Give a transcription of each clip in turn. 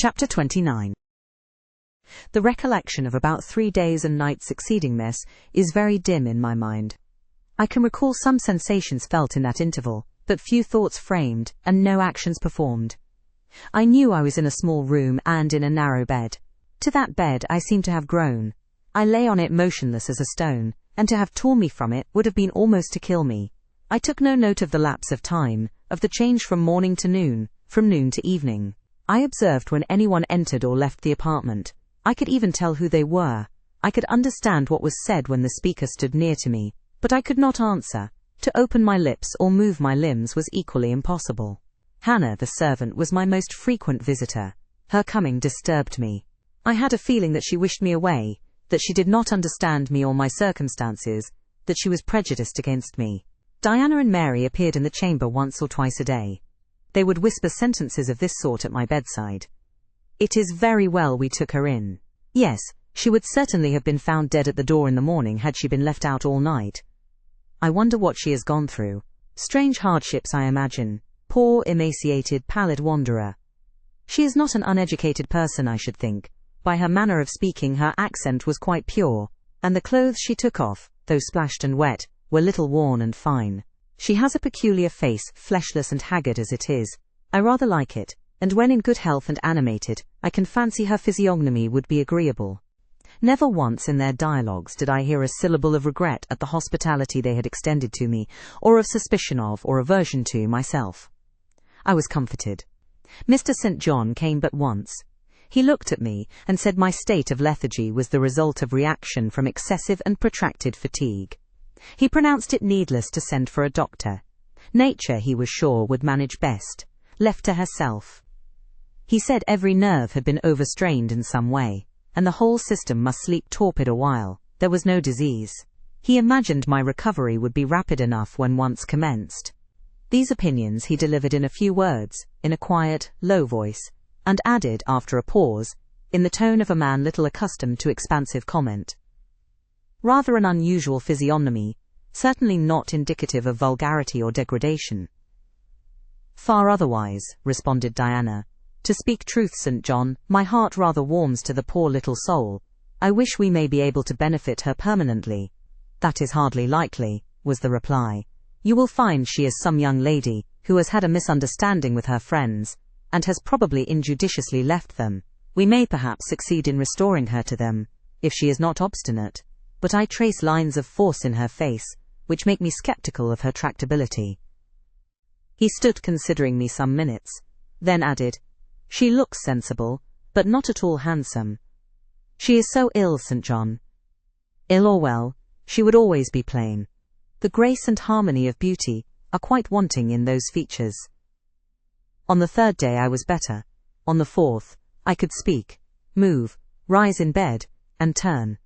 Chapter 29. The recollection of about 3 days and nights succeeding this is very dim in my mind. I can recall some sensations felt in that interval, but few thoughts framed, and no actions performed. I knew I was in a small room and in a narrow bed. To that bed I seemed to have grown. I lay on it motionless as a stone, and to have torn me from it would have been almost to kill me. I took no note of the lapse of time, of the change from morning to noon, from noon to evening. I observed when anyone entered or left the apartment. I could even tell who they were. I could understand what was said when the speaker stood near to me, but I could not answer. To open my lips or move my limbs was equally impossible. Hannah, the servant, was my most frequent visitor. Her coming disturbed me. I had a feeling that she wished me away, that she did not understand me or my circumstances, that she was prejudiced against me. Diana and Mary appeared in the chamber once or twice a day. They would whisper sentences of this sort at my bedside. "It is very well we took her in." Yes, she would certainly have been found dead at the door in the morning had she been left out all night. "I wonder what she has gone through. Strange hardships, I imagine. Poor, emaciated, pallid wanderer. She is not an uneducated person, I should think. By her manner of speaking her accent was quite pure, and the clothes she took off, though splashed and wet, were little worn and fine. She has a peculiar face, fleshless and haggard as it is. I rather like it, and when in good health and animated, I can fancy her physiognomy would be agreeable." Never once in their dialogues did I hear a syllable of regret at the hospitality they had extended to me, or of suspicion of or aversion to myself. I was comforted. Mr. St. John came but once. He looked at me and said my state of lethargy was the result of reaction from excessive and protracted fatigue. He pronounced it needless to send for a doctor. Nature, he was sure, would manage best, left to herself. He said every nerve had been overstrained in some way, and the whole system must sleep torpid a while. There was no disease. He imagined my recovery would be rapid enough when once commenced. These opinions he delivered in a few words, in a quiet, low voice, and added, after a pause, in the tone of a man little accustomed to expansive comment. "Rather an unusual physiognomy, certainly not indicative of vulgarity or degradation." "Far otherwise," responded Diana. "To speak truth, St. John, my heart rather warms to the poor little soul. I wish we may be able to benefit her permanently." "That is hardly likely," was the reply. "You will find she is some young lady who has had a misunderstanding with her friends, and has probably injudiciously left them. We may perhaps succeed in restoring her to them, if she is not obstinate, but I trace lines of force in her face, which make me sceptical of her tractability." He stood considering me some minutes, then added, "She looks sensible, but not at all handsome. She is so ill, St. John." Ill or well, she would always be plain. The grace and harmony of beauty are quite wanting in those features. On the 3rd day I was better. On the 4th, I could speak, move, rise in bed, and turn.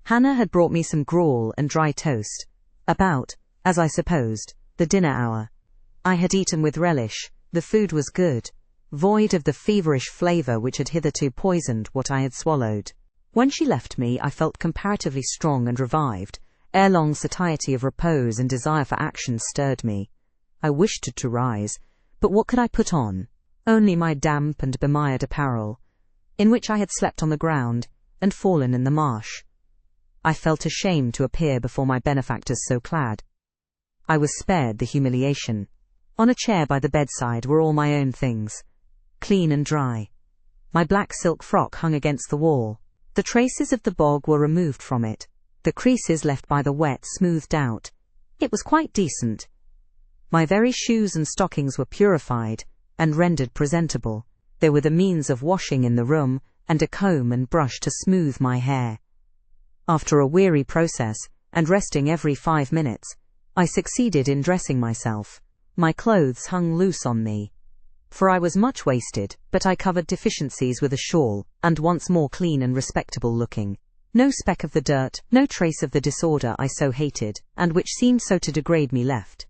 Hannah had brought me some gruel and dry toast, about, as I supposed, the dinner hour. I had eaten with relish. The food was good, void of the feverish flavour which had hitherto poisoned what I had swallowed. When she left me I felt comparatively strong and revived. Ere long satiety of repose and desire for action stirred me. I wished to rise, but what could I put on? Only my damp and bemired apparel, in which I had slept on the ground, and fallen in the marsh. I felt ashamed to appear before my benefactors so clad. I was spared the humiliation. On a chair by the bedside were all my own things, clean and dry. My black silk frock hung against the wall. The traces of the bog were removed from it, the creases left by the wet smoothed out. It was quite decent. My very shoes and stockings were purified and rendered presentable. There were the means of washing in the room, and a comb and brush to smooth my hair. After a weary process, and resting every 5 minutes, I succeeded in dressing myself. My clothes hung loose on me, for I was much wasted, but I covered deficiencies with a shawl, and once more clean and respectable looking. No speck of the dirt, no trace of the disorder I so hated, and which seemed so to degrade me left.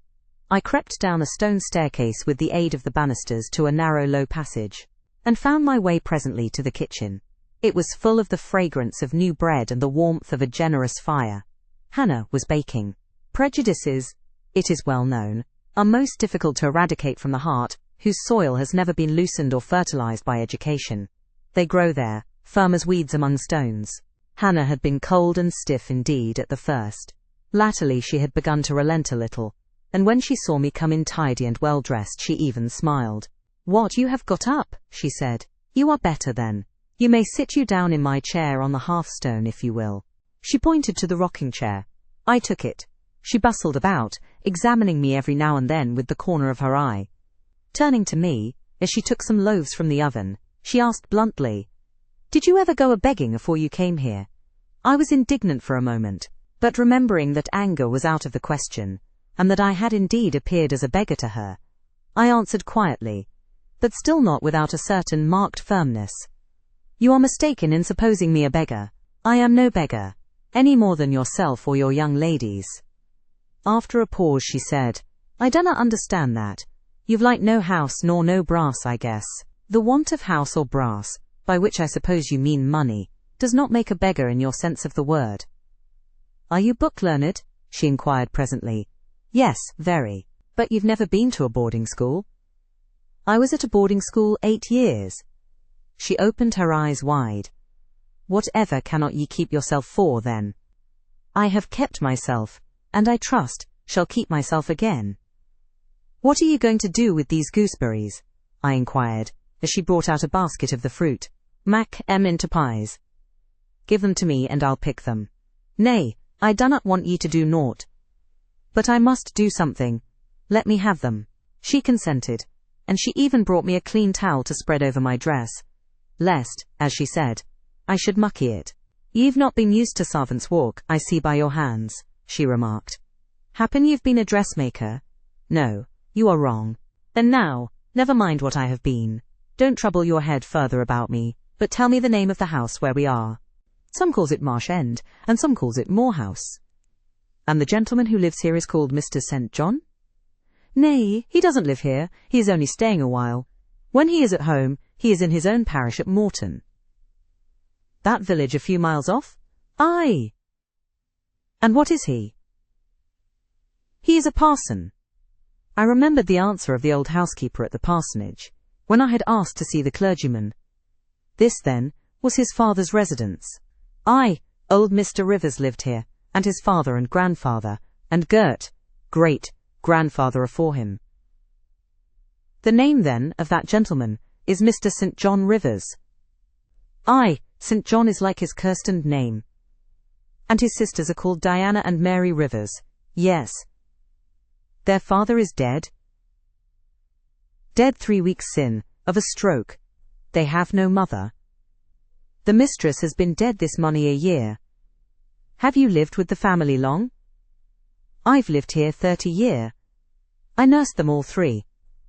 I crept down a stone staircase with the aid of the banisters to a narrow low passage, and found my way presently to the kitchen. It was full of the fragrance of new bread and the warmth of a generous fire. Hannah was baking. Prejudices, it is well known, are most difficult to eradicate from the heart, whose soil has never been loosened or fertilized by education. They grow there, firm as weeds among stones. Hannah had been cold and stiff indeed at the first. Latterly she had begun to relent a little, and when she saw me come in tidy and well-dressed she even smiled. "What, you have got up?" she said. "You are better then. You may sit you down in my chair on the hearthstone if you will." She pointed to the rocking chair. I took it. She bustled about, examining me every now and then with the corner of her eye. Turning to me, as she took some loaves from the oven, she asked bluntly, "Did you ever go a-begging afore you came here?" I was indignant for a moment, but remembering that anger was out of the question, and that I had indeed appeared as a beggar to her, I answered quietly, but still not without a certain marked firmness. "You are mistaken in supposing me a beggar. I am no beggar, any more than yourself or your young ladies." After a pause she said, "I dunna understand that. You've like no house nor no brass, I guess." "The want of house or brass, by which I suppose you mean money, does not make a beggar in your sense of the word." "Are you book-learned?" she inquired presently. "Yes, very. But you've never been to a boarding school?" "I was at a boarding school 8 years. She opened her eyes wide. "Whatever cannot ye keep yourself for, then?" "I have kept myself, and I trust, shall keep myself again." "What are you going to do with these gooseberries?" I inquired, as she brought out a basket of the fruit. "Mak' 'em into pies." "Give them to me, and I'll pick them." "Nay, I dunnot want ye to do naught." "But I must do something. Let me have them." She consented, and she even brought me a clean towel to spread over my dress, lest, as she said, I should mucky it. "Ye've not been used to servant's walk, I see by your hands," she remarked. "Happen you've been a dressmaker?" "No, you are wrong." "Then now, never mind what I have been. Don't trouble your head further about me, but tell me the name of the house where we are." "Some calls it Marsh End, and some calls it Moor House." "And the gentleman who lives here is called Mr. St. John?" "Nay, he doesn't live here, he is only staying a while. When he is at home, he is in his own parish at Morton." "That village a few miles off?" "Aye." "And what is he?" "He is a parson." I remembered the answer of the old housekeeper at the parsonage, when I had asked to see the clergyman. This, then, was his father's residence. Aye, old Mr. Rivers lived here, and his father and grandfather, and great-grandfather afore him. "The name, then, of that gentleman is Mr. St. John Rivers." "Aye, St. John is like his kirstened name." "And his sisters are called Diana and Mary Rivers?" "Yes." "Their father is dead?" "Dead 3 weeks sin, of a stroke." "They have no mother?" "The mistress has been dead this mony a year." "Have you lived with the family long?" "I've lived here 30 year. I nursed them all 3.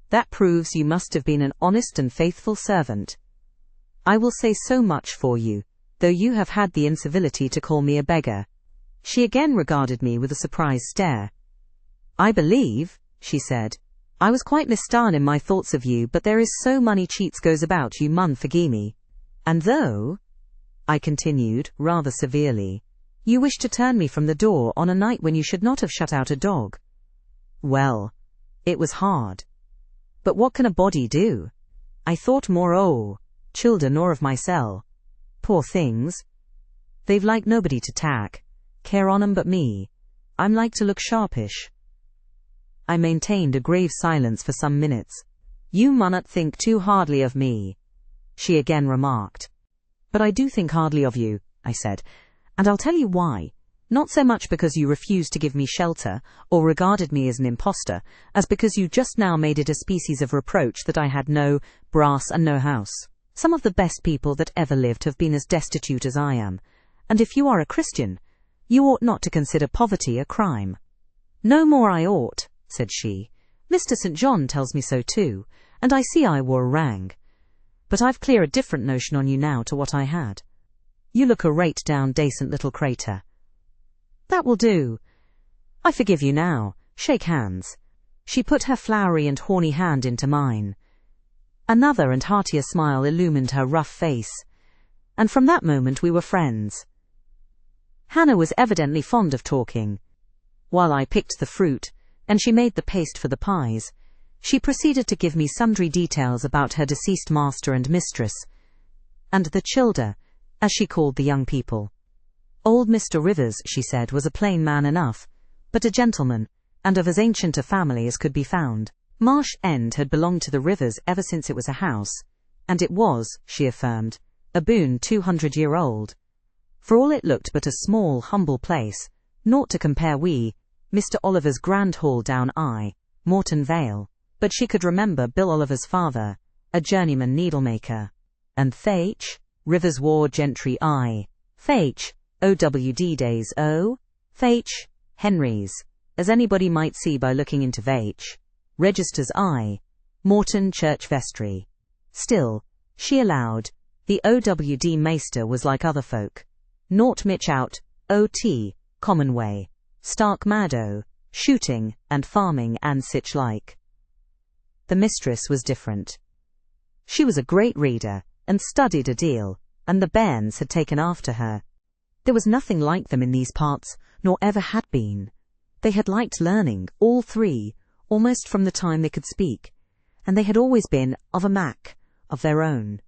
That proves you must have been an honest and faithful servant. I will say so much for you, though you have had the incivility to call me a beggar." She again regarded me with a surprised stare. "I believe," she said, "I was quite mista'en in my thoughts of you, but there is so many cheats goes about you mun forgie me. And though," I continued, rather severely, "you wish to turn me from the door on a night when you should not have shut out a dog. Well, it was hard. But what can a body do? I thought more children nor of mysel. Poor things. They've like nobody to tack, care on 'em but me. I'm like to look sharpish." I maintained a grave silence for some minutes. "You munnot think too hardly of me," she again remarked. "But I do think hardly of you," I said, "and I'll tell you why. Not so much because you refused to give me shelter, or regarded me as an impostor, as because you just now made it a species of reproach that I had no brass and no house. Some of the best people that ever lived have been as destitute as I am, and if you are a Christian, you ought not to consider poverty a crime." "No more I ought," said she. "Mr. St. John tells me so too, and I see I wore a rang. But I've clear a different notion on you now to what I had. You look a rate down dacent little crater." "That will do. I forgive you now. Shake hands." She put her flowery and horny hand into mine. Another and heartier smile illumined her rough face, and from that moment we were friends. Hannah was evidently fond of talking. While I picked the fruit, and she made the paste for the pies, she proceeded to give me sundry details about her deceased master and mistress, and the childer, as she called the young people. Old Mr. Rivers, she said, was a plain man enough, but a gentleman, and of as ancient a family as could be found. Marsh End had belonged to the Rivers ever since it was a house, and it was, she affirmed, a boon 200-year-old. For all it looked but a small, humble place, naught to compare wi' Mr. Oliver's grand hall down Morton Vale, but she could remember Bill Oliver's father, a journeyman needlemaker, and Thach, Rivers war gentry Thach, OWD days Thach, Henry's, as anybody might see by looking into Thach, registers Morton Church Vestry. Still, she allowed, the OWD Meister was like other folk. Naught mitch out, OT, common way, stark maddo, shooting, and farming and sich like. The mistress was different. She was a great reader, and studied a deal, and the bairns had taken after her. There was nothing like them in these parts, nor ever had been. They had liked learning, all three, almost from the time they could speak, and they had always been of a mac, of their own.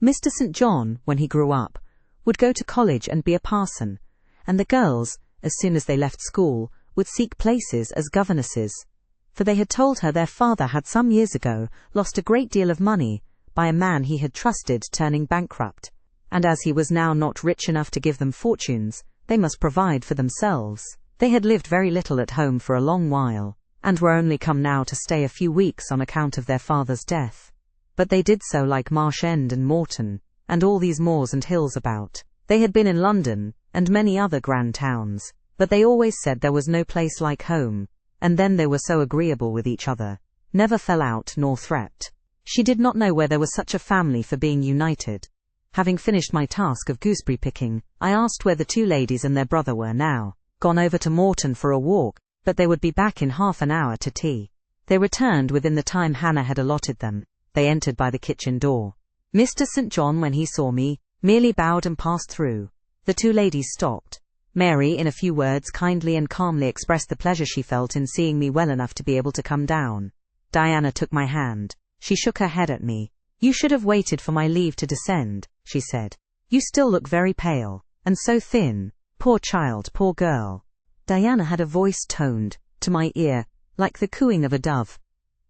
Mr. St. John, when he grew up, would go to college and be a parson, and the girls, as soon as they left school, would seek places as governesses, for they had told her their father had some years ago lost a great deal of money by a man he had trusted turning bankrupt, and as he was now not rich enough to give them fortunes, they must provide for themselves. They had lived very little at home for a long while, and were only come now to stay a few weeks on account of their father's death. But they did so like Marsh End and Morton, and all these moors and hills about. They had been in London, and many other grand towns, but they always said there was no place like home, and then they were so agreeable with each other, never fell out nor threat. She did not know where there was such a family for being united. Having finished my task of gooseberry picking, I asked where the two ladies and their brother were now. Gone over to Morton for a walk, but they would be back in half an hour to tea. They returned within the time Hannah had allotted them. They entered by the kitchen door. Mr. St. John, when he saw me, merely bowed and passed through. The two ladies stopped. Mary, in a few words, kindly and calmly expressed the pleasure she felt in seeing me well enough to be able to come down. Diana took my hand. She shook her head at me. "You should have waited for my leave to descend," she said. "You still look very pale, and so thin. Poor child, poor girl." Diana had a voice toned, to my ear, like the cooing of a dove.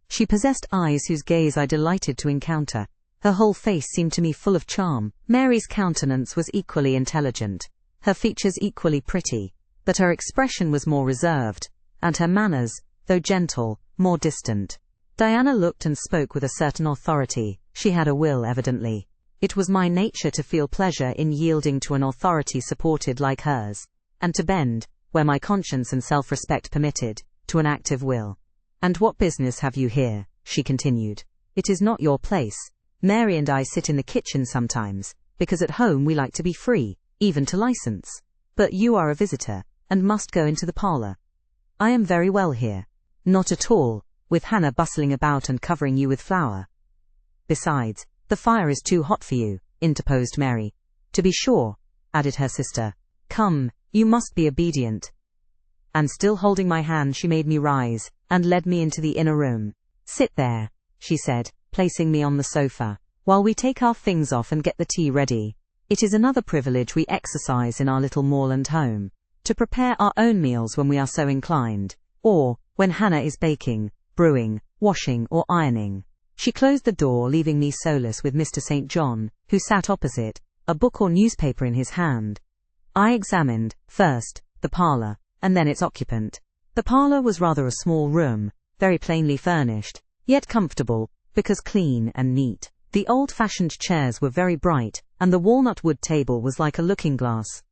She possessed eyes whose gaze I delighted to encounter. Her whole face seemed to me full of charm. Mary's countenance was equally intelligent, her features equally pretty, but her expression was more reserved, and her manners, though gentle, more distant. Diana looked and spoke with a certain authority. She had a will, evidently. It was my nature to feel pleasure in yielding to an authority supported like hers, and to bend, where my conscience and self-respect permitted, to an active will. "And what business have you here?" she continued. "It is not your place. Mary and I sit in the kitchen sometimes, because at home we like to be free, even to license. But you are a visitor, and must go into the parlour." "I am very well here." "Not at all, with Hannah bustling about and covering you with flour." "Besides, the fire is too hot for you," interposed Mary. "To be sure," added her sister. "Come, you must be obedient." And still holding my hand, she made me rise, and led me into the inner room. "Sit there," she said, placing me on the sofa, "while we take our things off and get the tea ready. It is another privilege we exercise in our little moorland home, to prepare our own meals when we are so inclined, or when Hannah is baking, brewing, washing, or ironing." She closed the door, leaving me solus with Mr. St. John, who sat opposite, a book or newspaper in his hand. I examined, first, the parlour, and then its occupant. The parlour was rather a small room, very plainly furnished, yet comfortable, because clean and neat. The old-fashioned chairs were very bright, and the walnut-wood table was like a looking-glass.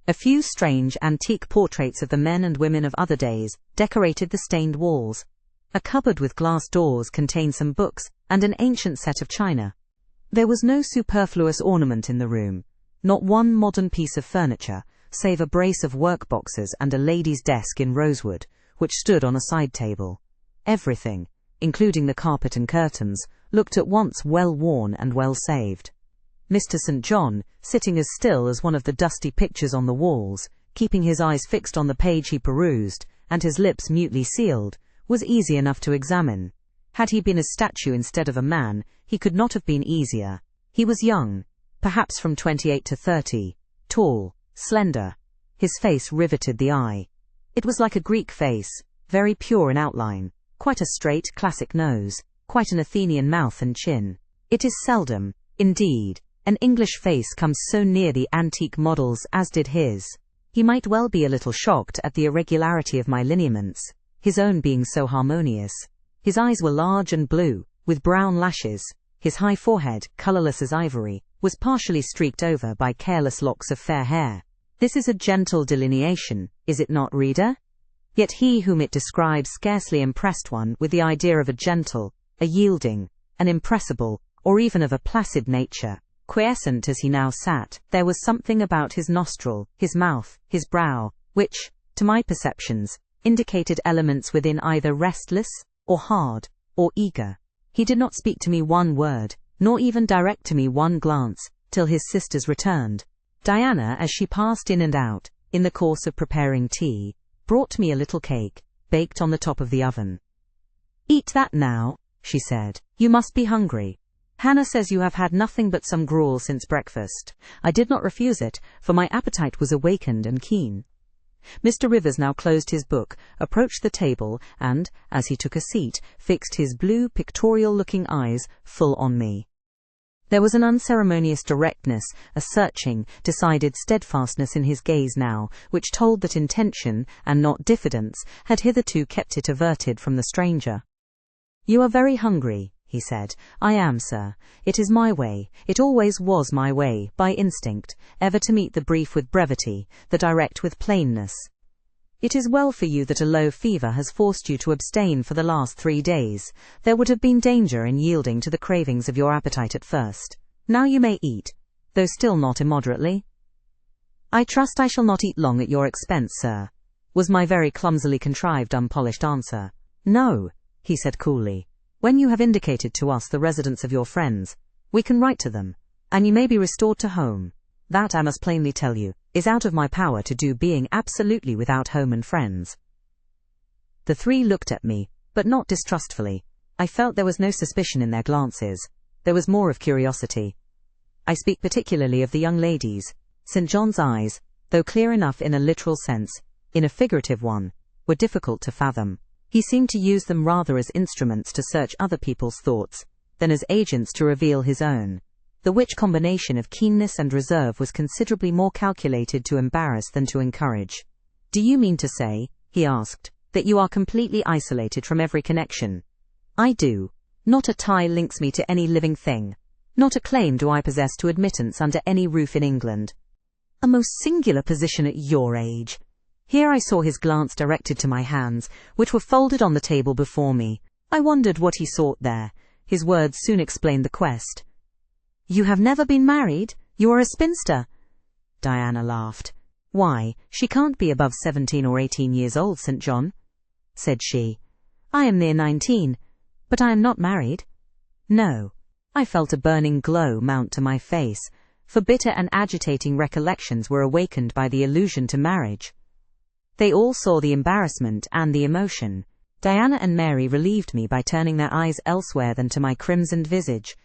A few strange antique portraits of the men and women of other days decorated the stained walls. A cupboard with glass doors contained some books, and an ancient set of china. There was no superfluous ornament in the room, not one modern piece of furniture, save a brace of work-boxes and a lady's desk in rosewood, which stood on a side table. Everything, including the carpet and curtains, looked at once well-worn and well-saved. Mr. St. John, sitting as still as one of the dusty pictures on the walls, keeping his eyes fixed on the page he perused, and his lips mutely sealed, was easy enough to examine. Had he been a statue instead of a man, he could not have been easier. He was young, perhaps from 28 to 30, tall, slender. His face riveted the eye. It was like a Greek face, very pure in outline, quite a straight, classic nose, quite an Athenian mouth and chin. It is seldom, indeed, an English face comes so near the antique models as did his. He might well be a little shocked at the irregularity of my lineaments, his own being so harmonious. His eyes were large and blue, with brown lashes. His high forehead, colourless as ivory, was partially streaked over by careless locks of fair hair. This is a gentle delineation, is it not, reader? Yet he whom it describes scarcely impressed one with the idea of a gentle, a yielding, an impressible, or even of a placid nature. Quiescent as he now sat, there was something about his nostril, his mouth, his brow, which, to my perceptions, indicated elements within either restless, or hard, or eager. He did not speak to me one word, nor even direct to me one glance, till his sisters returned. Diana, as she passed in and out, in the course of preparing tea, brought me a little cake, baked on the top of the oven. "Eat that now," she said. "You must be hungry. Hannah says you have had nothing but some gruel since breakfast." I did not refuse it, for my appetite was awakened and keen. Mr. Rivers now closed his book, approached the table, and, as he took a seat, fixed his blue, pictorial-looking eyes full on me. There was an unceremonious directness, a searching, decided steadfastness in his gaze now, which told that intention, and not diffidence, had hitherto kept it averted from the stranger. "You are very hungry," he said. "I am, sir. It is my way, it always was my way, by instinct, ever to meet the brief with brevity, the direct with plainness. It is well for you that a low fever has forced you to abstain for the last 3 days. There would have been danger in yielding to the cravings of your appetite at first. Now you may eat, though still not immoderately." "I trust I shall not eat long at your expense, sir," was my very clumsily contrived unpolished answer. "No," he said coolly. "When you have indicated to us the residence of your friends, we can write to them, and you may be restored to home. That, I must plainly tell you, is out of my power to do, being absolutely without home and friends." The three looked at me, but not distrustfully. I felt there was no suspicion in their glances. There was more of curiosity. I speak particularly of the young ladies. St. John's eyes, though clear enough in a literal sense, in a figurative one, were difficult to fathom. He seemed to use them rather as instruments to search other people's thoughts, than as agents to reveal his own, the which combination of keenness and reserve was considerably more calculated to embarrass than to encourage. "Do you mean to say," he asked, "that you are completely isolated from every connection?" "I do. Not a tie links me to any living thing. Not a claim do I possess to admittance under any roof in England." "A most singular position at your age." Here I saw his glance directed to my hands, which were folded on the table before me. I wondered what he sought there. His words soon explained the quest. "You have never been married? You are a spinster?" Diana laughed. "Why, she can't be above 17 or 18 years old, St. John," said she. "I am near 19, but I am not married." "No." I felt a burning glow mount to my face, for bitter and agitating recollections were awakened by the allusion to marriage. They all saw the embarrassment and the emotion. Diana and Mary relieved me by turning their eyes elsewhere than to my crimsoned visage,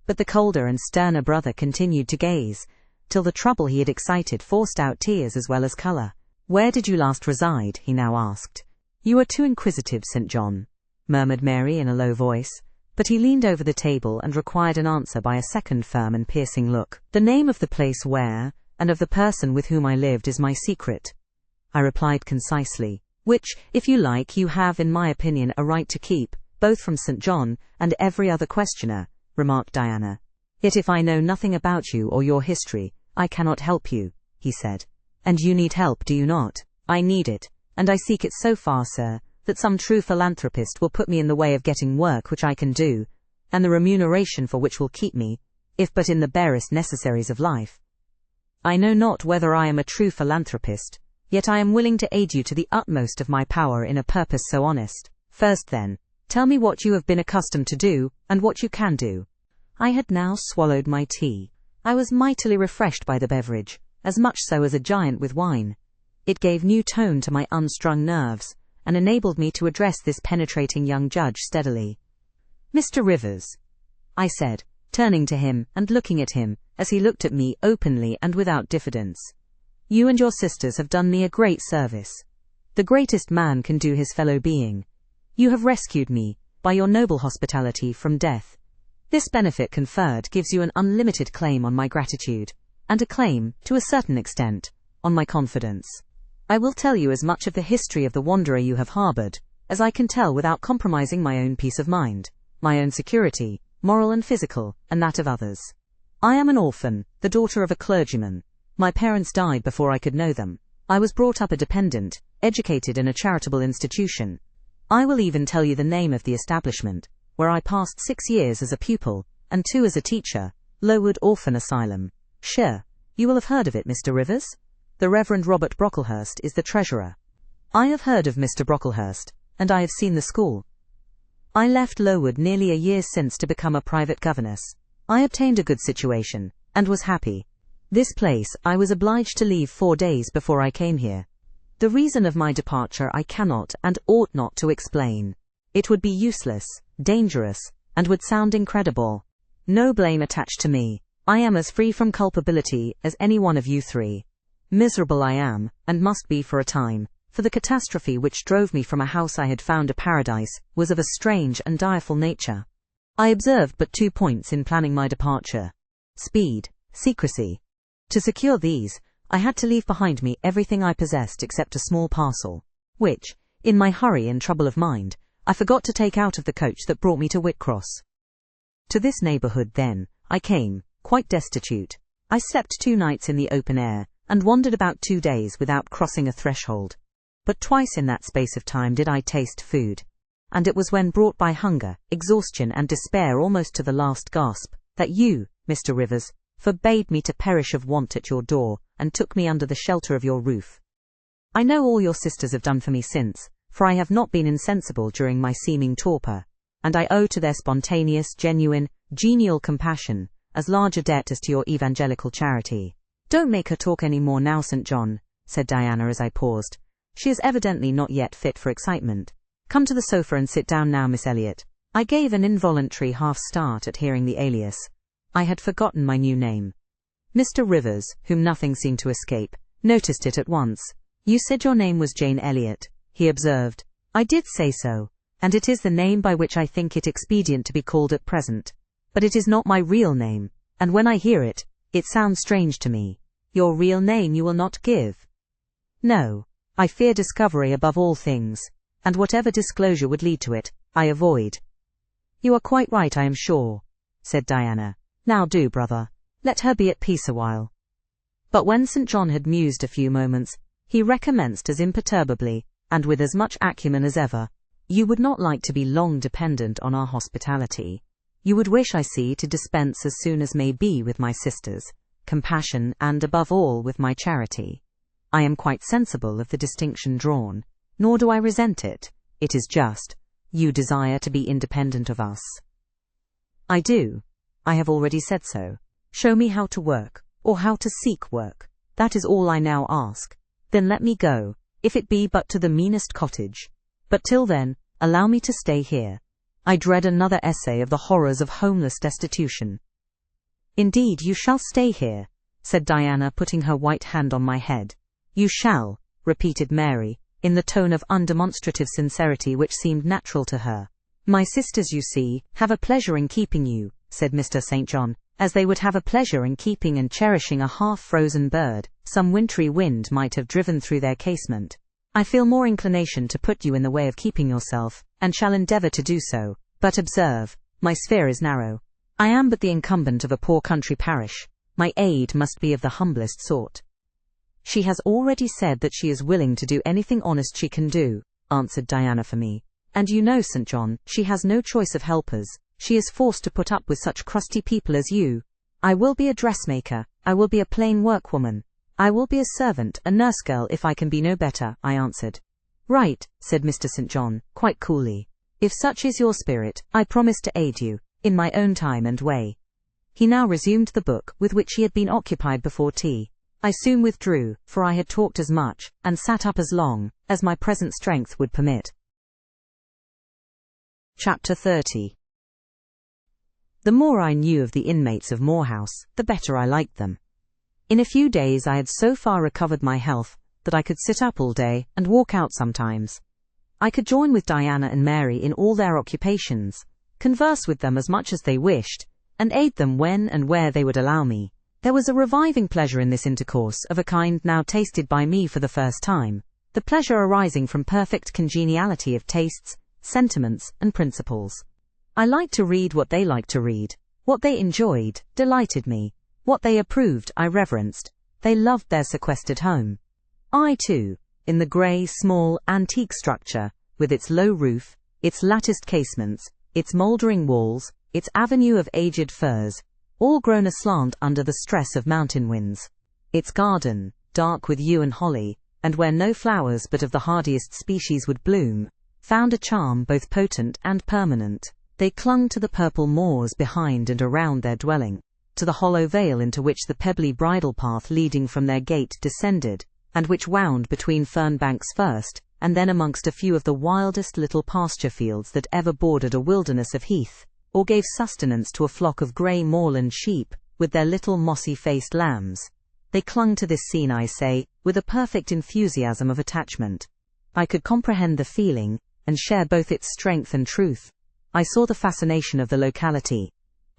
but the colder and sterner brother continued to gaze, till the trouble he had excited forced out tears as well as colour. "Where did you last reside?" he now asked. "You are too inquisitive, St. John," murmured Mary in a low voice, but he leaned over the table and required an answer by a second firm and piercing look. "The name of the place where, and of the person with whom I lived, is my secret," I replied concisely, "which, if you like, you have, in my opinion, a right to keep, both from St. John and every other questioner," remarked Diana. "Yet if I know nothing about you or your history, I cannot help you," he said. "And you need help, do you not?" "I need it, and I seek it so far, sir, that some true philanthropist will put me in the way of getting work which I can do, and the remuneration for which will keep me, if but in the barest necessaries of life. I know not whether I am a true philanthropist, yet I am willing to aid you to the utmost of my power in a purpose so honest. First then, tell me what you have been accustomed to do, and what you can do." I had now swallowed my tea. I was mightily refreshed by the beverage, as much so as a giant with wine. It gave new tone to my unstrung nerves, and enabled me to address this penetrating young judge steadily. "Mr. Rivers," I said, turning to him and looking at him, as he looked at me openly and without diffidence. "You and your sisters have done me a great service. The greatest man can do his fellow being. You have rescued me, by your noble hospitality, from death. This benefit conferred gives you an unlimited claim on my gratitude, and a claim, to a certain extent, on my confidence. I will tell you as much of the history of the wanderer you have harbored as I can tell without compromising my own peace of mind, my own security, moral and physical, and that of others. I am an orphan, the daughter of a clergyman. My parents died before I could know them. I was brought up a dependent, educated in a charitable institution. I will even tell you the name of the establishment, where I passed 6 years as a pupil, and 2 as a teacher, Lowood Orphan Asylum. Sure, you will have heard of it, Mr. Rivers? The Reverend Robert Brocklehurst is the treasurer. I have heard of Mr. Brocklehurst, and I have seen the school. I left Lowood nearly a year since to become a private governess. I obtained a good situation, and was happy. This place I was obliged to leave 4 days before I came here. The reason of my departure I cannot and ought not to explain. It would be useless, dangerous, and would sound incredible. No blame attached to me. I am as free from culpability as any one of you 3. Miserable I am, and must be for a time, for the catastrophe which drove me from a house I had found a paradise was of a strange and direful nature. I observed but 2 points in planning my departure: speed, secrecy. To secure these, I had to leave behind me everything I possessed except a small parcel, which, in my hurry and trouble of mind, I forgot to take out of the coach that brought me to Whitcross. To this neighbourhood, then, I came, quite destitute. I slept 2 nights in the open air, and wandered about 2 days without crossing a threshold. But twice in that space of time did I taste food, and it was when brought by hunger, exhaustion, and despair almost to the last gasp, that you, Mr. Rivers, forbade me to perish of want at your door, and took me under the shelter of your roof. I know all your sisters have done for me since, for I have not been insensible during my seeming torpor, and I owe to their spontaneous, genuine, genial compassion as large a debt as to your evangelical charity. Don't make her talk any more now, St. John, said Diana as I paused. She is evidently not yet fit for excitement. Come to the sofa and sit down now, Miss Elliot. I gave an involuntary half-start at hearing the alias. I had forgotten my new name. Mr. Rivers, whom nothing seemed to escape, noticed it at once. You said your name was Jane Elliot, he observed. I did say so, and it is the name by which I think it expedient to be called at present. But it is not my real name, and when I hear it, it sounds strange to me. Your real name you will not give? No, I fear discovery above all things, and whatever disclosure would lead to it, I avoid. You are quite right, I am sure, said Diana. Now do, brother, let her be at peace a while. But when St. John had mused a few moments, he recommenced as imperturbably, and with as much acumen as ever. You would not like to be long dependent on our hospitality. You would wish, I see, to dispense as soon as may be with my sisters, compassion, and above all with my charity. I am quite sensible of the distinction drawn, nor do I resent it. It is just. You desire to be independent of us. I do. I have already said so. Show me how to work, or how to seek work. That is all I now ask. Then let me go, if it be but to the meanest cottage. But till then, allow me to stay here. I dread another essay of the horrors of homeless destitution. Indeed, you shall stay here, said Diana, putting her white hand on my head. You shall, repeated Mary, in the tone of undemonstrative sincerity which seemed natural to her. My sisters, you see, have a pleasure in keeping you, said Mr. St. John, as they would have a pleasure in keeping and cherishing a half-frozen bird some wintry wind might have driven through their casement. I feel more inclination to put you in the way of keeping yourself, and shall endeavour to do so, but observe, my sphere is narrow. I am but the incumbent of a poor country parish. My aid must be of the humblest sort. She has already said that she is willing to do anything honest she can do, answered Diana for me. And you know, St. John, she has no choice of helpers. She is forced to put up with such crusty people as you. I will be a dressmaker, I will be a plain workwoman. I will be a servant, a nurse girl, if I can be no better, I answered. Right, said Mr. St. John, quite coolly. If such is your spirit, I promise to aid you, in my own time and way. He now resumed the book with which he had been occupied before tea. I soon withdrew, for I had talked as much, and sat up as long, as my present strength would permit. Chapter 30. The more I knew of the inmates of Moor House, the better I liked them. In a few days I had so far recovered my health that I could sit up all day and walk out sometimes. I could join with Diana and Mary in all their occupations, converse with them as much as they wished, and aid them when and where they would allow me. There was a reviving pleasure in this intercourse of a kind now tasted by me for the first time, the pleasure arising from perfect congeniality of tastes, sentiments, and principles. I liked to read what they liked to read. What they enjoyed delighted me. What they approved I reverenced. They loved their sequestered home. I, too, in the grey, small, antique structure, with its low roof, its latticed casements, its mouldering walls, its avenue of aged firs, all grown aslant under the stress of mountain winds, its garden, dark with yew and holly, and where no flowers but of the hardiest species would bloom, found a charm both potent and permanent. They clung to the purple moors behind and around their dwelling, to the hollow vale into which the pebbly bridle path leading from their gate descended, and which wound between fern banks first, and then amongst a few of the wildest little pasture fields that ever bordered a wilderness of heath, or gave sustenance to a flock of grey moorland sheep, with their little mossy-faced lambs. They clung to this scene, I say, with a perfect enthusiasm of attachment. I could comprehend the feeling, and share both its strength and truth. I saw the fascination of the locality.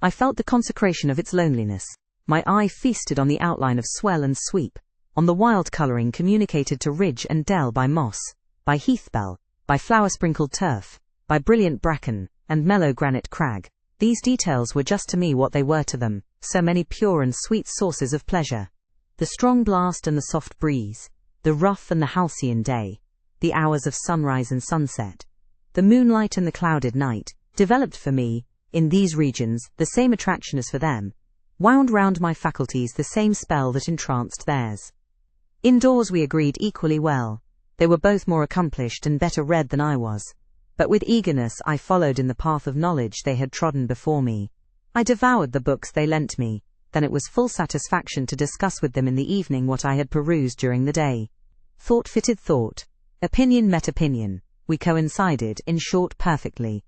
I felt the consecration of its loneliness. My eye feasted on the outline of swell and sweep, on the wild colouring communicated to ridge and dell by moss, by heathbell, by flower-sprinkled turf, by brilliant bracken, and mellow granite crag. These details were just to me what they were to them, so many pure and sweet sources of pleasure. The strong blast and the soft breeze, the rough and the halcyon day, the hours of sunrise and sunset, the moonlight and the clouded night, developed for me, in these regions, the same attraction as for them, wound round my faculties the same spell that entranced theirs. Indoors we agreed equally well. They were both more accomplished and better read than I was. But with eagerness I followed in the path of knowledge they had trodden before me. I devoured the books they lent me, then it was full satisfaction to discuss with them in the evening what I had perused during the day. Thought fitted thought. Opinion met opinion. We coincided, in short, perfectly.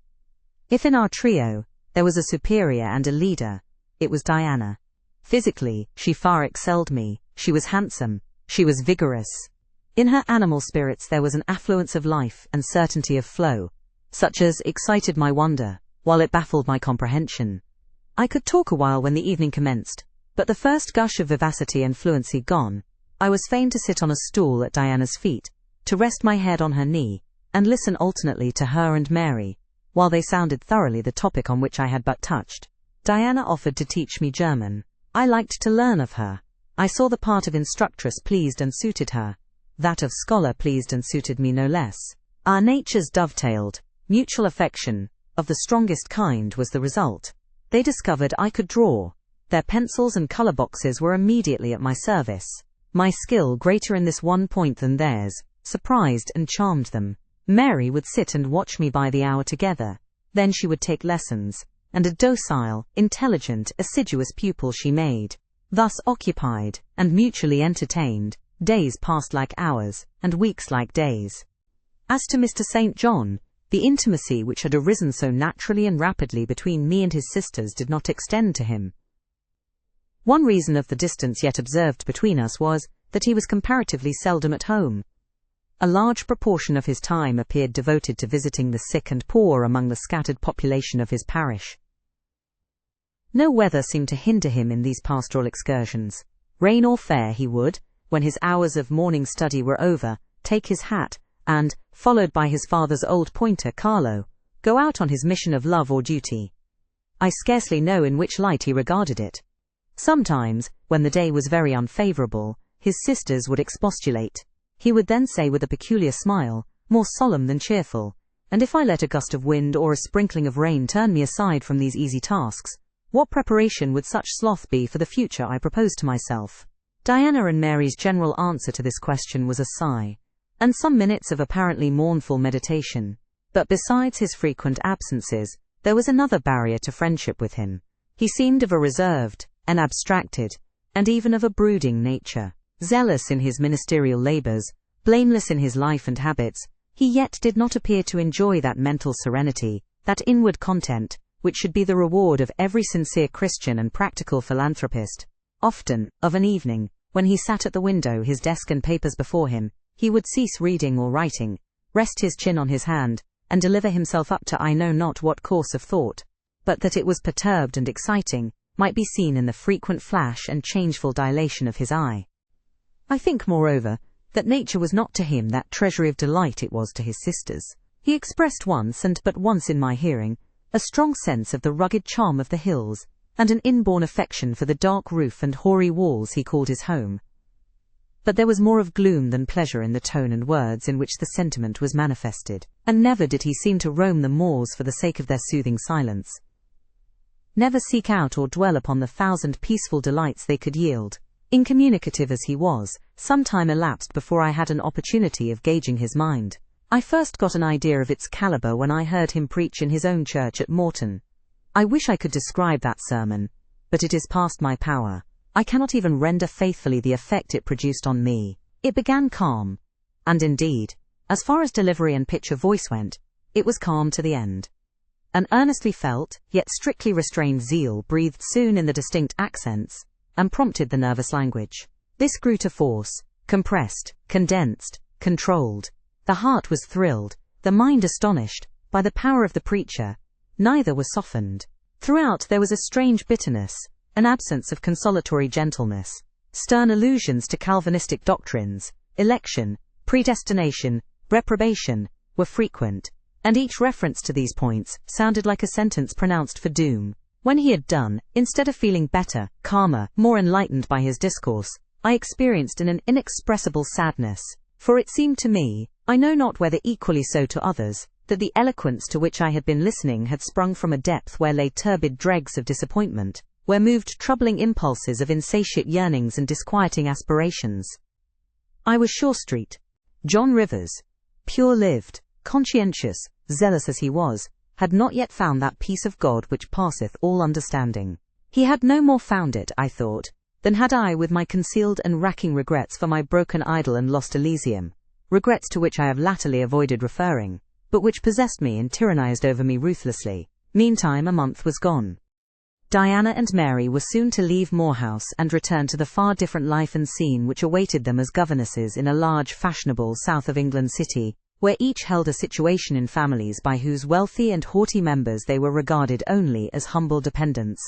If in our trio there was a superior and a leader, it was Diana. Physically, she far excelled me. She was handsome. She was vigorous. In her animal spirits there was an affluence of life and certainty of flow, such as excited my wonder, while it baffled my comprehension. I could talk a while when the evening commenced, but the first gush of vivacity and fluency gone, I was fain to sit on a stool at Diana's feet, to rest my head on her knee, and listen alternately to her and Mary, while they sounded thoroughly the topic on which I had but touched. Diana offered to teach me German. I liked to learn of her. I saw the part of instructress pleased and suited her. That of scholar pleased and suited me no less. Our natures dovetailed. Mutual affection, of the strongest kind, was the result. They discovered I could draw. Their pencils and colour boxes were immediately at my service. My skill, greater in this one point than theirs, surprised and charmed them. Mary would sit and watch me by the hour together. Then she would take lessons, and a docile, intelligent, assiduous pupil she made. Thus occupied, and mutually entertained, days passed like hours, and weeks like days. As to Mr. St. John, the intimacy which had arisen so naturally and rapidly between me and his sisters did not extend to him. One reason of the distance yet observed between us was, that he was comparatively seldom at home. A large proportion of his time appeared devoted to visiting the sick and poor among the scattered population of his parish. No weather seemed to hinder him in these pastoral excursions. Rain or fair, he would, when his hours of morning study were over, take his hat, and, followed by his father's old pointer Carlo, go out on his mission of love or duty. I scarcely know in which light he regarded it. Sometimes, when the day was very unfavourable, his sisters would expostulate. He would then say with a peculiar smile, more solemn than cheerful, and if I let a gust of wind or a sprinkling of rain turn me aside from these easy tasks, what preparation would such sloth be for the future I proposed to myself? Diana and Mary's general answer to this question was a sigh, and some minutes of apparently mournful meditation. But besides his frequent absences, there was another barrier to friendship with him. He seemed of a reserved, an abstracted, and even of a brooding nature. Zealous in his ministerial labours, blameless in his life and habits, he yet did not appear to enjoy that mental serenity, that inward content, which should be the reward of every sincere Christian and practical philanthropist. Often, of an evening, when he sat at the window, his desk and papers before him, he would cease reading or writing, rest his chin on his hand, and deliver himself up to I know not what course of thought, but that it was perturbed and exciting might be seen in the frequent flash and changeful dilation of his eye. I think, moreover, that nature was not to him that treasury of delight it was to his sisters. He expressed once, and but once in my hearing, a strong sense of the rugged charm of the hills, and an inborn affection for the dark roof and hoary walls he called his home. But there was more of gloom than pleasure in the tone and words in which the sentiment was manifested, and never did he seem to roam the moors for the sake of their soothing silence, never seek out or dwell upon the thousand peaceful delights they could yield. Incommunicative as he was, some time elapsed before I had an opportunity of gauging his mind. I first got an idea of its caliber when I heard him preach in his own church at Morton. I wish I could describe that sermon, but it is past my power. I cannot even render faithfully the effect it produced on me. It began calm, and indeed, as far as delivery and pitch of voice went, it was calm to the end. An earnestly felt, yet strictly restrained zeal breathed soon in the distinct accents, and prompted the nervous language. This grew to force, compressed, condensed, controlled. The heart was thrilled, the mind astonished, by the power of the preacher. Neither was softened. Throughout there was a strange bitterness, an absence of consolatory gentleness. Stern allusions to Calvinistic doctrines, election, predestination, reprobation, were frequent, and each reference to these points sounded like a sentence pronounced for doom. When he had done, instead of feeling better, calmer, more enlightened by his discourse, I experienced an inexpressible sadness, for it seemed to me, I know not whether equally so to others, that the eloquence to which I had been listening had sprung from a depth where lay turbid dregs of disappointment, where moved troubling impulses of insatiate yearnings and disquieting aspirations. I was Shaw Street. John Rivers, pure-lived, conscientious, zealous as he was, had not yet found that peace of God which passeth all understanding. He had no more found it, I thought, than had I with my concealed and racking regrets for my broken idol and lost Elysium, regrets to which I have latterly avoided referring, but which possessed me and tyrannized over me ruthlessly. Meantime a month was gone. Diana and Mary were soon to leave Moor House and return to the far different life and scene which awaited them as governesses in a large, fashionable south of England city, where each held a situation in families by whose wealthy and haughty members they were regarded only as humble dependents,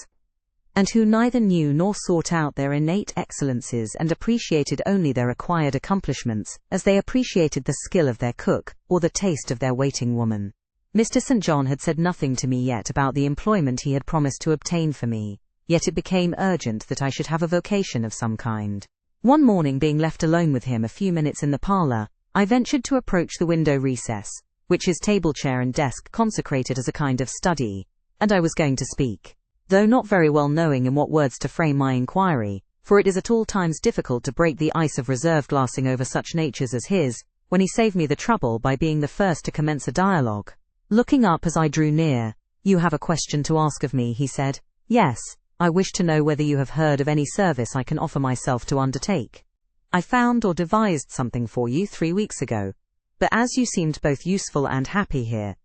and who neither knew nor sought out their innate excellences and appreciated only their acquired accomplishments, as they appreciated the skill of their cook, or the taste of their waiting woman. Mr. St. John had said nothing to me yet about the employment he had promised to obtain for me, yet it became urgent that I should have a vocation of some kind. One morning, being left alone with him a few minutes in the parlour, I ventured to approach the window recess, which his table chair and desk consecrated as a kind of study, and I was going to speak, though not very well knowing in what words to frame my inquiry, for it is at all times difficult to break the ice of reserve glassing over such natures as his, when he saved me the trouble by being the first to commence a dialogue. Looking up as I drew near, "You have a question to ask of me," he said. "Yes, I wish to know whether you have heard of any service I can offer myself to undertake. I found or devised something for you 3 weeks ago, but as you seemed both useful and happy here,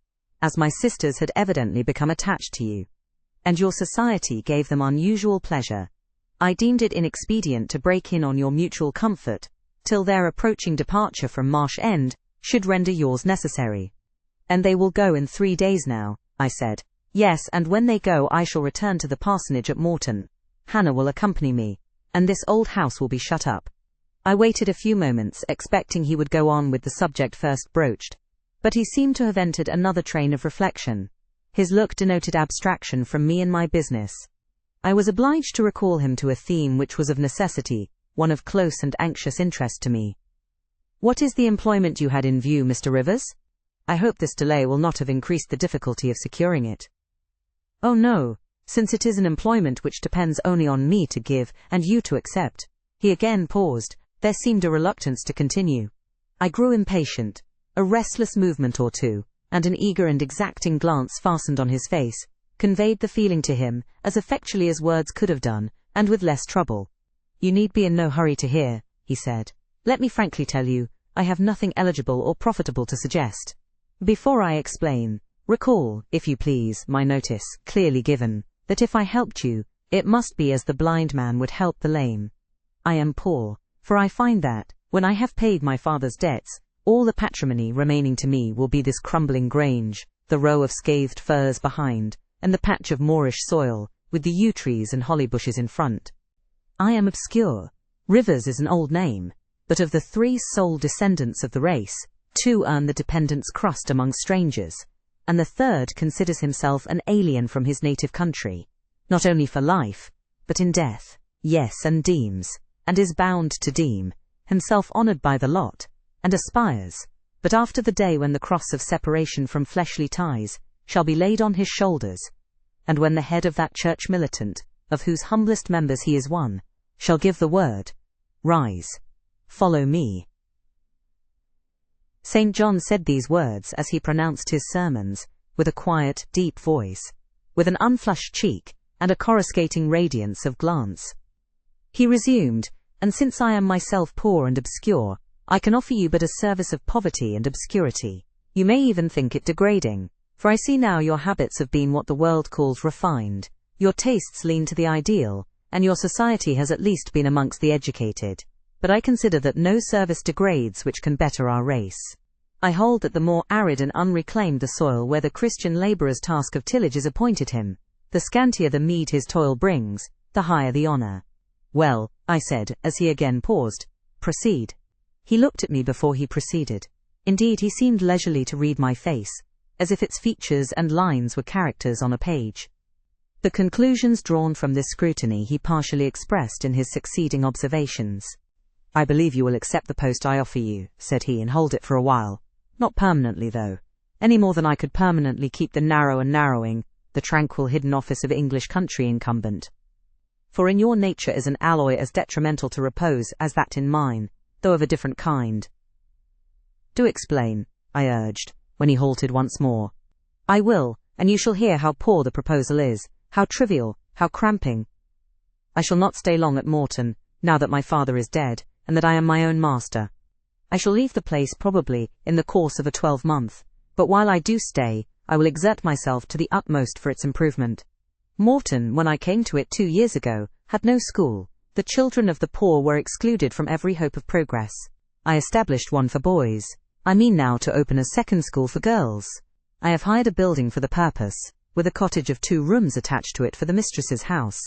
as my sisters had evidently become attached to you, and your society gave them unusual pleasure, I deemed it inexpedient to break in on your mutual comfort, till their approaching departure from Marsh End should render yours necessary." "And they will go in 3 days now," I said. "Yes, and when they go I shall return to the parsonage at Morton. Hannah will accompany me, and this old house will be shut up." I waited a few moments, expecting he would go on with the subject first broached, but he seemed to have entered another train of reflection. His look denoted abstraction from me and my business. I was obliged to recall him to a theme which was of necessity one of close and anxious interest to me. "What is the employment you had in view, Mr. Rivers? I hope this delay will not have increased the difficulty of securing it." "Oh no, since it is an employment which depends only on me to give and you to accept." He again paused. There seemed a reluctance to continue. I grew impatient. A restless movement or two, and an eager and exacting glance fastened on his face, conveyed the feeling to him, as effectually as words could have done, and with less trouble. "You need be in no hurry to hear," he said. "Let me frankly tell you, I have nothing eligible or profitable to suggest. Before I explain, Recall, if you please, my notice, clearly given, that if I helped you, it must be as the blind man would help the lame. I am poor, for I find that, when I have paid my father's debts, all the patrimony remaining to me will be this crumbling grange, the row of scathed firs behind, and the patch of moorish soil, with the yew trees and holly bushes in front. I am obscure. Rivers is an old name, but of the 3 sole descendants of the race, 2 earn the dependent's crust among strangers, and the 3rd considers himself an alien from his native country, not only for life, but in death, yes, and deems, and is bound to deem, himself honoured by the lot, and aspires, but after the day when the cross of separation from fleshly ties shall be laid on his shoulders, and when the head of that church militant, of whose humblest members he is one, shall give the word, "Rise, follow me." St. John said these words as he pronounced his sermons, with a quiet, deep voice, with an unflushed cheek, and a coruscating radiance of glance. He resumed, "And since I am myself poor and obscure, I can offer you but a service of poverty and obscurity. You may even think it degrading, for I see now your habits have been what the world calls refined, your tastes lean to the ideal, and your society has at least been amongst the educated. But I consider that no service degrades which can better our race. I hold that the more arid and unreclaimed the soil where the Christian labourer's task of tillage is appointed him, the scantier the meed his toil brings, the higher the honour." "Well," I said, as he again paused, "proceed." He looked at me before he proceeded. Indeed, he seemed leisurely to read my face, as if its features and lines were characters on a page. The conclusions drawn from this scrutiny he partially expressed in his succeeding observations. "I believe you will accept the post I offer you," said he, "and hold it for a while. Not permanently, though, any more than I could permanently keep the narrow and narrowing, the tranquil hidden office of English country incumbent. For in your nature is an alloy as detrimental to repose as that in mine, though of a different kind." "Do explain," I urged, when he halted once more. "I will, and you shall hear how poor the proposal is, how trivial, how cramping. I shall not stay long at Morton, now that my father is dead, and that I am my own master. I shall leave the place probably in the course of a 12-month, but while I do stay, I will exert myself to the utmost for its improvement. Morton, when I came to it 2 years ago, had no school. The children of the poor were excluded from every hope of progress. I established one for boys. I mean now to open a second school for girls. I have hired a building for the purpose, with a cottage of 2 rooms attached to it for the mistress's house.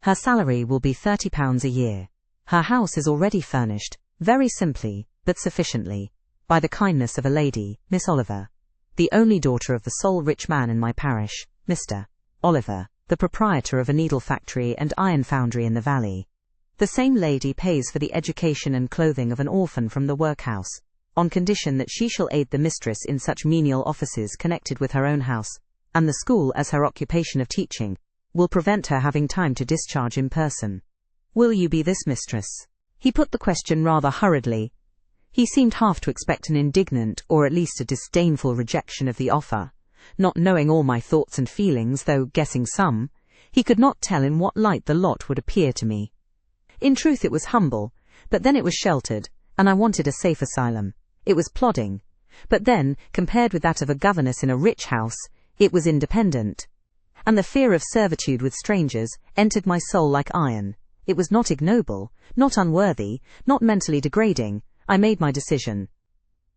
Her salary will be £30 a year. Her house is already furnished, very simply, but sufficiently, by the kindness of a lady, Miss Oliver, the only daughter of the sole rich man in my parish, Mr. Oliver, the proprietor of a needle factory and iron foundry in the valley. The same lady pays for the education and clothing of an orphan from the workhouse, on condition that she shall aid the mistress in such menial offices connected with her own house, and the school, as her occupation of teaching, will prevent her having time to discharge in person. Will you be this mistress?" He put the question rather hurriedly. He seemed half to expect an indignant or at least a disdainful rejection of the offer. Not knowing all my thoughts and feelings, though guessing some, he could not tell in what light the lot would appear to me. In truth it was humble, but then it was sheltered, and I wanted a safe asylum. It was plodding, but then, compared with that of a governess in a rich house, it was independent. And the fear of servitude with strangers entered my soul like iron. It was not ignoble, not unworthy, not mentally degrading. I made my decision.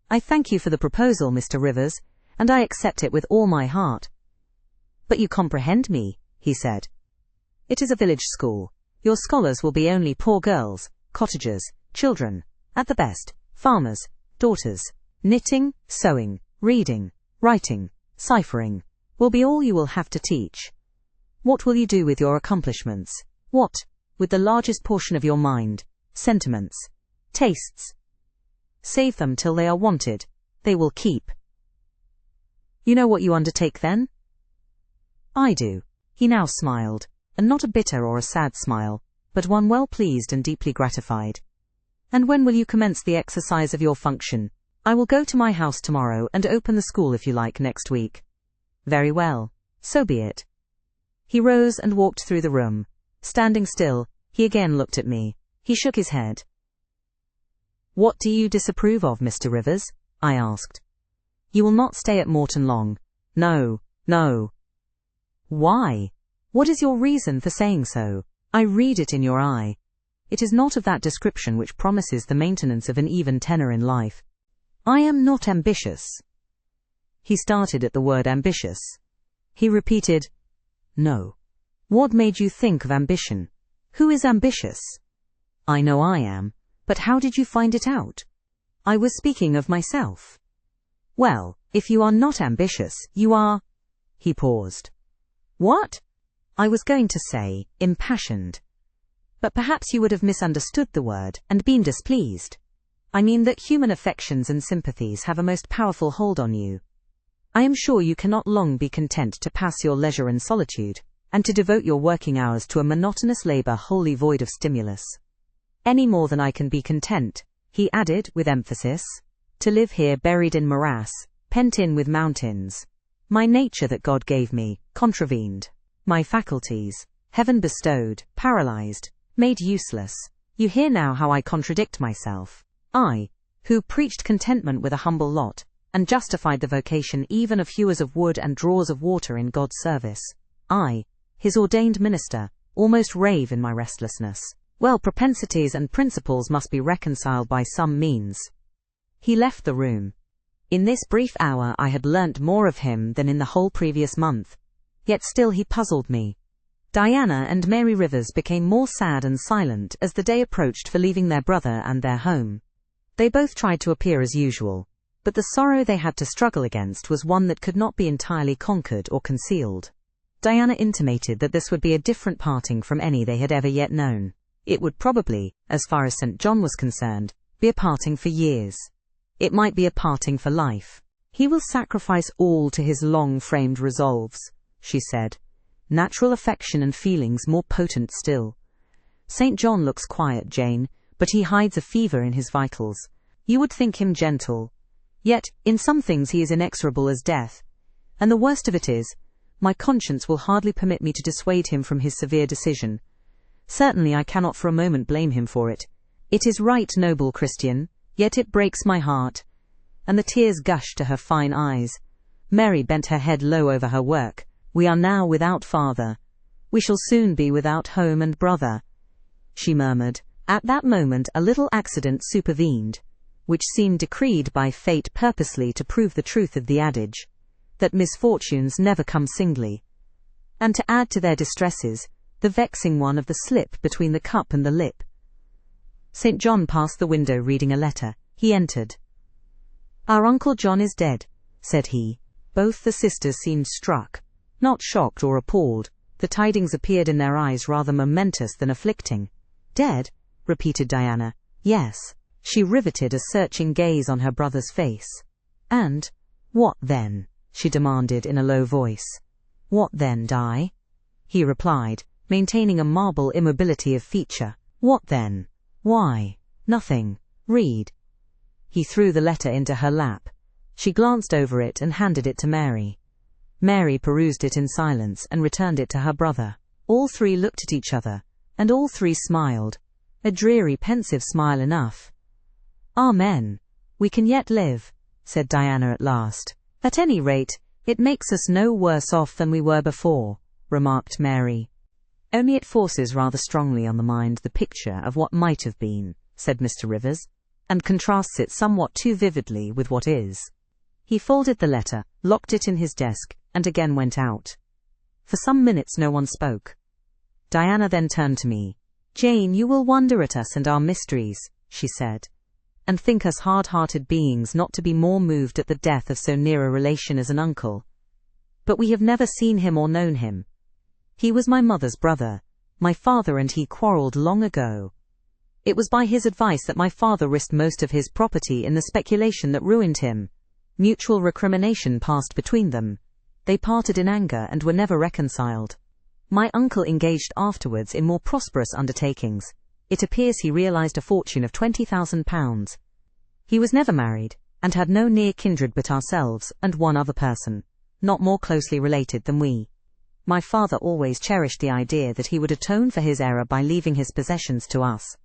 "I thank you for the proposal, Mr. Rivers, and I accept it with all my heart." "But you comprehend me," he said. "It is a village school. Your scholars will be only poor girls, cottagers, children, at the best, farmers, daughters. Knitting, sewing, reading, writing, ciphering, will be all you will have to teach. What will you do with your accomplishments? What, with the largest portion of your mind, sentiments, tastes? Save them till they are wanted. They will keep. You know what you undertake then?" "I do." He now smiled, and not a bitter or a sad smile, but one well pleased and deeply gratified. "And when will you commence the exercise of your function?" "I will go to my house tomorrow and open the school if you like next week." "Very well. So be it." He rose and walked through the room. Standing still, he again looked at me. He shook his head. "What do you disapprove of, Mr. Rivers?" I asked. "You will not stay at Morton long. No, no. Why? What is your reason for saying so? I read it in your eye. It is not of that description which promises the maintenance of an even tenor in life. I am not ambitious. He started at the word ambitious. He repeated, No. What made you think of ambition? Who is ambitious? I know I am, but how did you find it out? I was speaking of myself. Well, if you are not ambitious, you are... He paused. What? I was going to say, impassioned. But perhaps you would have misunderstood the word and been displeased. I mean that human affections and sympathies have a most powerful hold on you. I am sure you cannot long be content to pass your leisure in solitude, and to devote your working hours to a monotonous labor wholly void of stimulus. Any more than I can be content, he added with emphasis, to live here buried in morass, pent in with mountains. My nature that God gave me, contravened. My faculties, heaven bestowed, paralyzed, made useless. You hear now how I contradict myself. I, who preached contentment with a humble lot, and justified the vocation even of hewers of wood and drawers of water in God's service. I, his ordained minister, almost rave in my restlessness. Well, propensities and principles must be reconciled by some means. He left the room. In this brief hour I had learnt more of him than in the whole previous month. Yet still he puzzled me. Diana and Mary Rivers became more sad and silent as the day approached for leaving their brother and their home. They both tried to appear as usual, but the sorrow they had to struggle against was one that could not be entirely conquered or concealed. Diana intimated that this would be a different parting from any they had ever yet known. It would probably, as far as St. John was concerned, be a parting for years. It might be a parting for life. He will sacrifice all to his long-framed resolves, she said. Natural affection and feelings more potent still. St. John looks quiet, Jane, but he hides a fever in his vitals. You would think him gentle. Yet, in some things he is inexorable as death. And the worst of it is, my conscience will hardly permit me to dissuade him from his severe decision. Certainly I cannot for a moment blame him for it. It is right, noble Christian, yet it breaks my heart. And the tears gushed to her fine eyes. Mary bent her head low over her work. We are now without father. We shall soon be without home and brother, she murmured. At that moment a little accident supervened, which seemed decreed by fate purposely to prove the truth of the adage, that misfortunes never come singly, and to add to their distresses, the vexing one of the slip between the cup and the lip. St. John passed the window reading a letter. He entered. Our Uncle John is dead, said he. Both the sisters seemed struck. Not shocked or appalled, the tidings appeared in their eyes rather momentous than afflicting. Dead? Repeated Diana. Yes. She riveted a searching gaze on her brother's face. And, what then? She demanded in a low voice. What then, Di? He replied, maintaining a marble immobility of feature. What then? Why? Nothing. Read. He threw the letter into her lap. She glanced over it and handed it to Mary. Mary perused it in silence and returned it to her brother. All three looked at each other, and all three smiled. A dreary, pensive smile enough. Amen. We can yet live, said Diana at last. At any rate, it makes us no worse off than we were before, remarked Mary. Only it forces rather strongly on the mind the picture of what might have been, said Mr. Rivers, and contrasts it somewhat too vividly with what is. He folded the letter, locked it in his desk, and again went out. For some minutes no one spoke. Diana then turned to me. Jane, you will wonder at us and our mysteries, she said, and think us hard-hearted beings not to be more moved at the death of so near a relation as an uncle. But we have never seen him or known him. He was my mother's brother. My father and he quarrelled long ago. It was by his advice that my father risked most of his property in the speculation that ruined him. Mutual recrimination passed between them. They parted in anger and were never reconciled. My uncle engaged afterwards in more prosperous undertakings. It appears he realized a fortune of £20,000. He was never married, and had no near kindred but ourselves and one other person, not more closely related than we. My father always cherished the idea that he would atone for his error by leaving his possessions to us.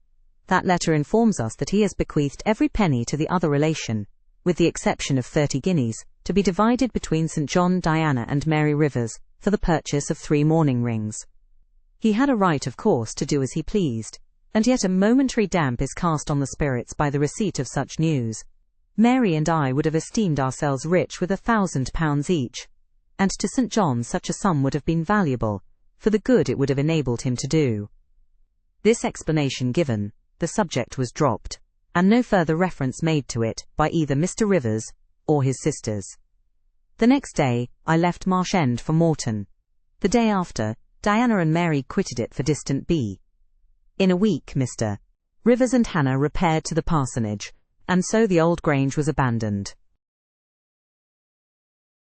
That letter informs us that he has bequeathed every penny to the other relation, with the exception of 30 guineas, to to be divided between St. John, Diana and Mary Rivers, for the purchase of 3 mourning rings. He had a right, of course, to do as he pleased, and yet a momentary damp is cast on the spirits by the receipt of such news. Mary and I would have esteemed ourselves rich with £1,000 each, and to St. John such a sum would have been valuable, for the good it would have enabled him to do. This explanation given, the subject was dropped, and no further reference made to it by either Mr. Rivers or his sisters. The next day, I left Marsh End for Morton. The day after, Diana and Mary quitted it for distant B. In a week, Mr. Rivers and Hannah repaired to the parsonage, and so the old Grange was abandoned.